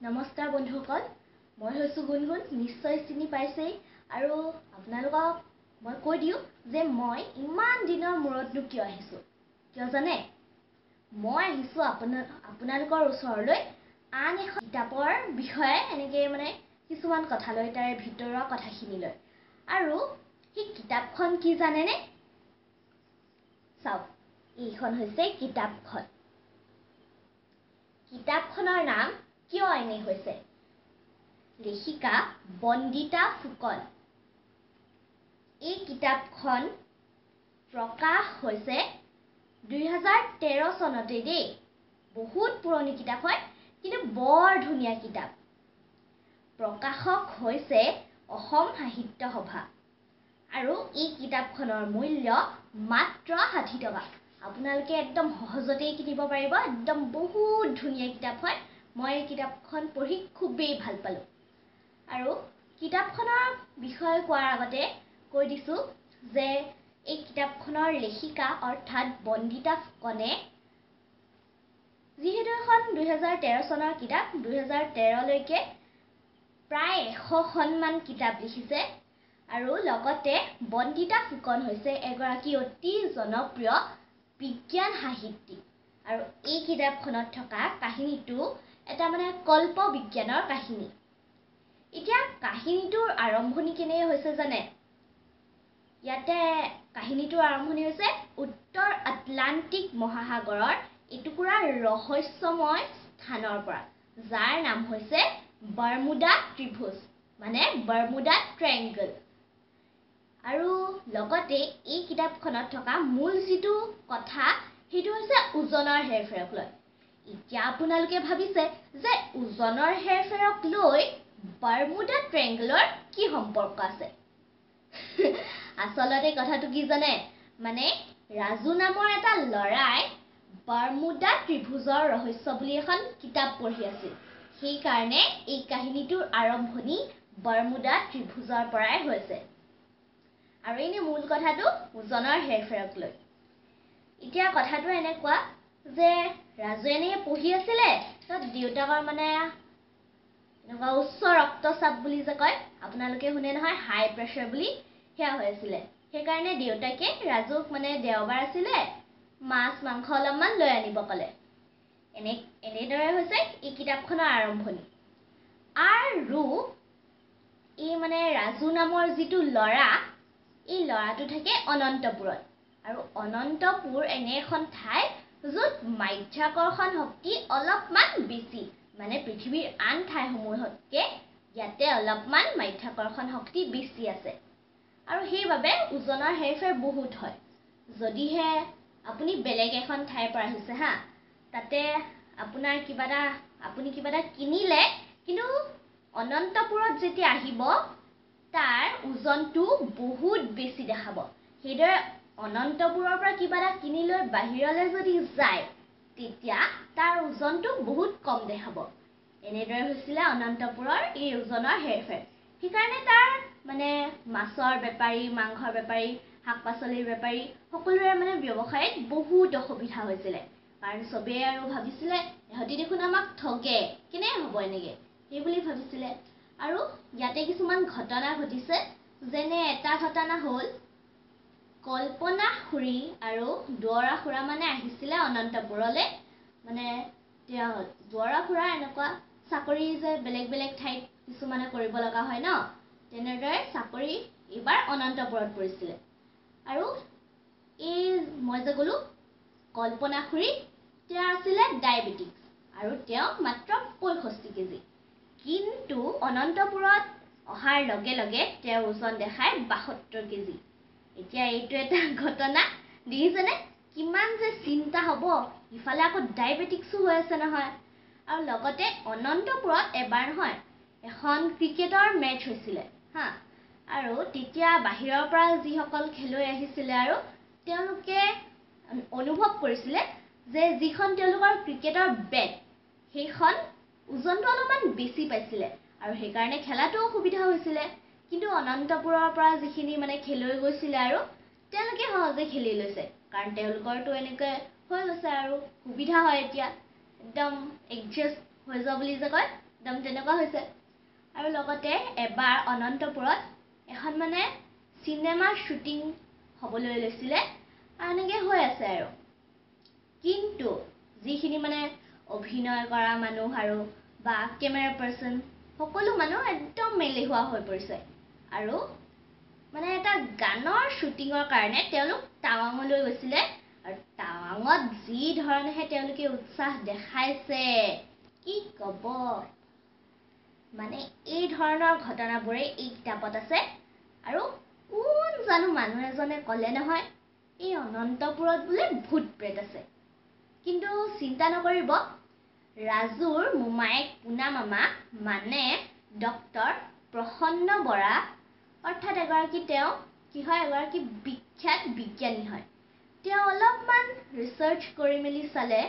নমস্কাৰ বন্ধুসকল, মই হৈছো গুণগুণ। নিশ্চয় চিনি পাইছেই আৰু আপোনালোকক মই কৈ দিওঁ যে মই ইমান দিনৰ মূৰতনো কিয় আহিছো। কিয় জানে? মই আহিছো আপোনালোকৰ ওচৰলৈ আন এখন কিতাপৰ বিষয়ে এনেকৈ কিছুমান কথা লৈ, তাৰে ভিতৰুৱা কথাখিনি লৈ। আৰু সেই কিতাপখন কি জানেনে? চাওক, এইখন হৈছে কিতাপখন। কিতাপখনৰ নাম কিয় এনে হৈছে? লেখিকা বন্দিতা ফুকন। এই কিতাপখন প্ৰকাশ হৈছে 2013 চনতে দেই। বহুত পুৰণি কিতাপ হয়, কিন্তু বৰ ধুনীয়া কিতাপ। প্ৰকাশক হৈছে অসম সাহিত্য সভা আৰু এই কিতাপখনৰ মূল্য মাত্ৰ 60 টকা। আপোনালোকে একদম সহজতেই কিনিব পাৰিব। একদম বহুত ধুনীয়া কিতাপ হয়। মই এই কিতাপখন পঢ়ি খুবেই ভাল পালোঁ। আৰু কিতাপখনৰ বিষয়ে কোৱাৰ আগতে কৈ দিছোঁ যে এই কিতাপখনৰ লেখিকা অৰ্থাৎ বন্দিতা ফুকনে, যিহেতু এখন 2013 চনৰ কিতাপ, 2013লৈকে প্ৰায় 100খনমান কিতাপ লিখিছে। আৰু লগতে বন্দিতা ফুকন হৈছে এগৰাকী অতি জনপ্ৰিয় বিজ্ঞান সাহিত্যিক। আৰু এই কিতাপখনত থকা কাহিনীটো এটা কল্প বিজ্ঞানৰ কাহিনী। এতিয়া কাহিনীটোৰ আৰম্ভণি কেনে হৈছে জানে? ইয়াতে কাহিনীটোৰ আৰম্ভণি হৈছে উত্তৰ আটলান্টিক মহাসাগৰৰ এটুকুৰা ৰহস্যময় স্থানৰ পৰা, যাৰ নাম হৈছে বাৰ্মুডা ত্ৰিভুজ, বাৰ্মুডা ট্ৰায়েংগল। আৰু লগতে এই কিতাপখনত থকা মূল যিটো কথা, সেইটো হৈছে ওজনৰ হেৰফেৰক লৈ। এতিয়া আপোনালোকে ভাবিছে যে ওজনৰ হেৰফেৰক লৈ বাৰ্মুডা ট্ৰায়েংগলৰ কি সম্পৰ্ক আছে? আচলতে কথাটো কি জানে? ৰাজু নামৰ এটা ল'ৰাই বাৰ্মুডা ত্ৰিভুজৰ ৰহস্য বুলি এখন কিতাপ পঢ়ি আছিল। সেইকাৰণে এই কাহিনীটোৰ আৰম্ভণি বাৰ্মুডা ত্ৰিভুজৰ পৰাই হৈছে। আৰু এনে মূল কথাটো ওজনৰ হেৰফেৰক লৈ। এতিয়া কথাটো এনেকুৱা যে ৰাজু এনেকৈ পঢ়ি আছিলে, তাত দেউতাকৰ এনেকুৱা উচ্চ ৰক্তচাপ বুলি যে কয়, আপোনালোকে শুনে নহয়, হাই প্ৰেছাৰ বুলি, সেয়া হৈ আছিলে। সেইকাৰণে দেউতাকে ৰাজুক দেওবাৰ আছিলে, মাছ মাংস অলপমান লৈ আনিব ক'লে। এনেদৰে হৈছে এই কিতাপখনৰ আৰম্ভণি। আৰু এই ৰাজু নামৰ যিটো ল'ৰা, এই ল'ৰাটো থাকে অনন্তপুৰত। আৰু অনন্তপুৰ এনে এখন ঠাই য'ত মাধ্যাকৰ্ষণ শক্তি অলপমান বেছি, পৃথিৱীৰ আন ঠাইসমূহতকৈ ইয়াতে অলপমান মাধ্যাকৰ্ষণ শক্তি বেছি আছে। আৰু সেইবাবে ওজনৰ হেৰফেৰ বহুত হয়। যদিহে আপুনি বেলেগ এখন ঠাইৰ পৰা আহিছে তাতে আপুনি কিবা এটা কিনিলে, কিন্তু অনন্তপুৰত যেতিয়া আহিব তাৰ ওজনটো বহুত বেছি দেখাব। সেইদৰে অনন্তপুৰৰ পৰা কিবা এটা কিনি লৈ বাহিৰলৈ যদি যায়, তেতিয়া তাৰ ওজনটো বহুত কম দেখাব। এনেদৰে হৈছিলে অনন্তপুৰৰ এই ওজনৰ হেৰফেৰ। সেইকাৰণে তাৰ মাছৰ বেপাৰী, মাংসৰ বেপাৰী, শাক পাচলিৰ বেপাৰী সকলোৰে ব্যৱসায়ত বহুত অসুবিধা হৈছিলে। কাৰণ চবেই আৰু ভাবিছিলে, ইহঁতি দেখোন আমাক ঠগে, কেনে হ'ব এনেকৈ, সেই বুলি ভাবিছিলে। আৰু ইয়াতে কিছুমান ঘটনা ঘটিছে। যেনে এটা ঘটনা হ'ল, কল্পনা খুৰী আৰু দুৱৰা খুৰা আহিছিলে অনন্তপুৰলৈ। দুৱৰা খুৰা এনেকুৱা চাকৰি যে বেলেগ বেলেগ ঠাইত কিছুমানে কৰিব লগা হয় ন, তেনেদৰে চাকৰি এইবাৰ অনন্তপুৰত পৰিছিলে। আৰু এই মই যে ক'লো কল্পনা খুৰী, তেওঁ আছিলে ডায়েবেটিক আৰু তেওঁ মাত্ৰ 65 কেজি। কিন্তু অনন্তপুৰত অহাৰ লগে লগে তেওঁৰ ওজন দেখায় 72 কেজি। এতিয়া এইটো এটা ঘটনা, দেখিছেনে কিমান যে চিন্তা হ'ব। ইফালে আকৌ ডায়েবেটিকছো হৈ আছে নহয়। আৰু লগতে অনন্তপুৰত এবাৰ নহয়, এখন ক্ৰিকেটৰ মেচ হৈছিলে আৰু তেতিয়া বাহিৰৰ পৰা যিসকল খেলুৱৈ আহিছিলে, আৰু তেওঁলোকে অনুভৱ কৰিছিলে যে যিখন তেওঁলোকৰ ক্ৰিকেটৰ বেট, সেইখন ওজনটো অলপমান বেছি পাইছিলে আৰু সেইকাৰণে খেলাটো অসুবিধা হৈছিলে। কিন্তু অনন্তপুৰৰ পৰা যিখিনি খেলুৱৈ গৈছিলে, আৰু তেওঁলোকে সহজে খেলি লৈছে, কাৰণ তেওঁলোকৰতো এনেকৈ হৈ গৈছে আৰু সুবিধা হয়। এতিয়া একদম এডজাষ্ট হৈ যোৱা বুলি যে কয়, একদম তেনেকুৱা হৈছে আৰু লগতে এবাৰ অনন্তপুৰত এখন মানে চিনেমাৰ শ্বুটিং হ'বলৈ লৈছিলে আৰু এনেকৈ হৈ আছে আৰু কিন্তু যিখিনি মানে অভিনয় কৰা মানুহ আৰু বা কেমেৰা পাৰ্চন সকলো মানুহ একদম মেলেহুৱা হৈ পৰিছে আৰু মানে এটা গানৰ শ্বুটিঙৰ কাৰণে তেওঁলোক টাৱাঙলৈ গৈছিলে আৰু টাৱাঙত যি ধৰণেহে তেওঁলোকে উৎসাহ দেখাইছে কি ক'ব মানে এই ধৰণৰ ঘটনাবোৰে এই কিতাপত আছে আৰু কোন জানো মানুহ এজনে ক'লে নহয় এই অনন্তপুৰত বোলে ভূত প্ৰেত আছে কিন্তু চিন্তা নকৰিব ৰাজুৰ মোমায়েক পুনা মামা মানে ডক্টৰ প্ৰসন্ন বৰা অৰ্থাৎ এগৰাকী তেওঁ কি হয় এগৰাকী বিখ্যাত বিজ্ঞানী হয় তেওঁ অলপমান ৰিচাৰ্চ কৰি মেলি চালে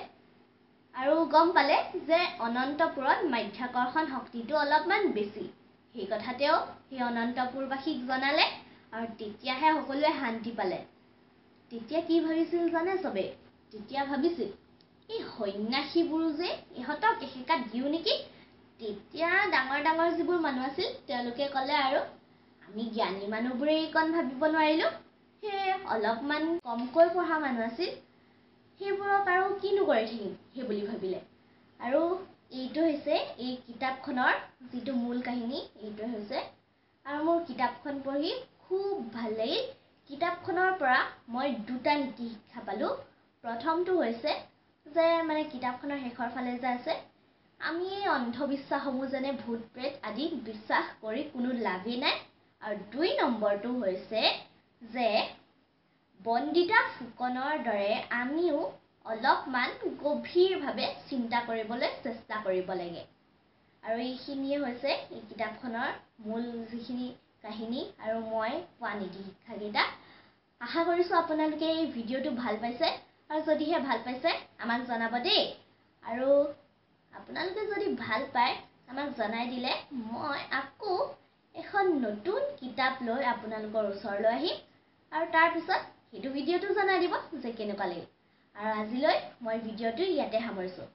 আৰু গম পালে যে অনন্তপুৰত মাধ্যাকৰ্ষণ শক্তিটো অলপমান বেছি সেই কথা তেওঁ সেই অনন্তপুৰবাসীক জনালে আৰু তেতিয়াহে সকলোৱে শান্তি পালে তেতিয়া কি ভাবিছিল জানে চবে তেতিয়া ভাবিছিল এই সন্ন্যাসীবোৰো যে ইহঁতক এশেকাত দিওঁ নেকি তেতিয়া ডাঙৰ ডাঙৰ যিবোৰ মানুহ আছিল তেওঁলোকে ক'লে আৰু আমি জ্ঞানী মানুহবোৰে এইকণ ভাবিব নোৱাৰিলোঁ সেয়ে অলপমান কমকৈ পঢ়া মানুহ আছিল সেইবোৰক আৰু কিনো কৰি থাকিম সেই বুলি ভাবিলে আৰু এইটো হৈছে এই কিতাপখনৰ যিটো মূল কাহিনী এইটো হৈছে আৰু মোৰ কিতাপখন পঢ়ি খুব ভাল লাগিল কিতাপখনৰ পৰা মই দুটা নীতি শিক্ষা পালোঁ প্ৰথমটো হৈছে যে মানে কিতাপখনৰ শেষৰ ফালে যে আছে আমি এই অন্ধবিশ্বাসসমূহ যেনে ভূত প্ৰেত আদি বিশ্বাস কৰি কোনো লাভেই নাই আৰু ২ নম্বৰটো হৈছে যে বন্দিতা ফুকনৰ দৰে আমিও অলপমান গভীৰভাৱে চিন্তা কৰিবলৈ চেষ্টা কৰিব লাগে আৰু এইখিনিয়ে হৈছে এই কিতাপখনৰ মূল যিখিনি কাহিনী আৰু মই পোৱা নীতি শিক্ষাকেইটা আশা কৰিছোঁ আপোনালোকে এই ভিডিঅ'টো ভাল পাইছে আৰু যদিহে ভাল পাইছে আমাক জনাব দেই আৰু আপোনালোকে যদি ভাল পায় আমাক জনাই দিলে মই আকৌ এখন নতুন কিতাপ লৈ আপোনালোকৰ ওচৰলৈ আহিম আৰু তাৰপিছত সেইটো ভিডিঅ'টো জনাই দিব যে কেনেকুৱা লাগিল আৰু আজিলৈ মই ভিডিঅ'টো ইয়াতে সামৰিছোঁ